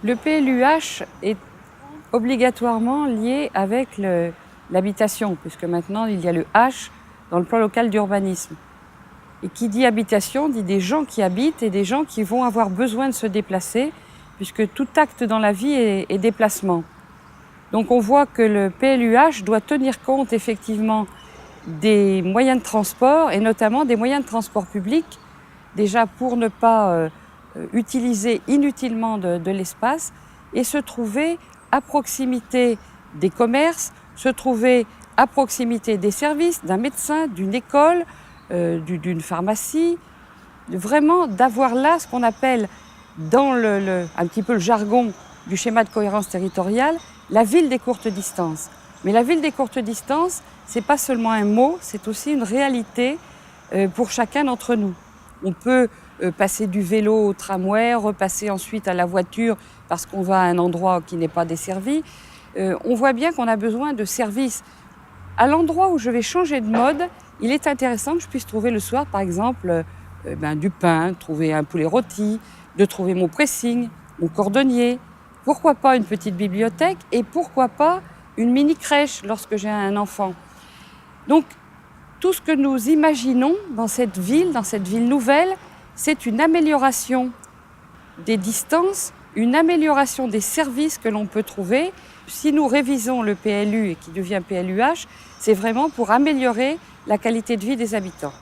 Le PLUH est obligatoirement lié avec l'habitation, puisque maintenant il y a le H dans le plan local d'urbanisme. Et qui dit habitation dit des gens qui habitent et des gens qui vont avoir besoin de se déplacer, puisque tout acte dans la vie est déplacement. Donc on voit que le PLUH doit tenir compte effectivement des moyens de transport et notamment des moyens de transport public, déjà pour ne pas utiliser inutilement de l'espace et se trouver à proximité des commerces, se trouver à proximité des services, d'un médecin, d'une école, d'une pharmacie, vraiment d'avoir là ce qu'on appelle dans un petit peu le jargon du schéma de cohérence territoriale, la ville des courtes distances. Mais la ville des courtes distances, ce n'est pas seulement un mot, c'est aussi une réalité pour chacun d'entre nous. On peut passer du vélo au tramway, repasser ensuite à la voiture parce qu'on va à un endroit qui n'est pas desservi. On voit bien qu'on a besoin de services. À l'endroit où je vais changer de mode, il est intéressant que je puisse trouver le soir, par exemple, du pain, trouver un poulet rôti, de trouver mon pressing, mon cordonnier. Pourquoi pas une petite bibliothèque et pourquoi pas une mini-crèche lorsque j'ai un enfant. Donc, tout ce que nous imaginons dans cette ville nouvelle, c'est une amélioration des distances, une amélioration des services que l'on peut trouver. Si nous révisons le PLU et qui devient PLUH, c'est vraiment pour améliorer la qualité de vie des habitants.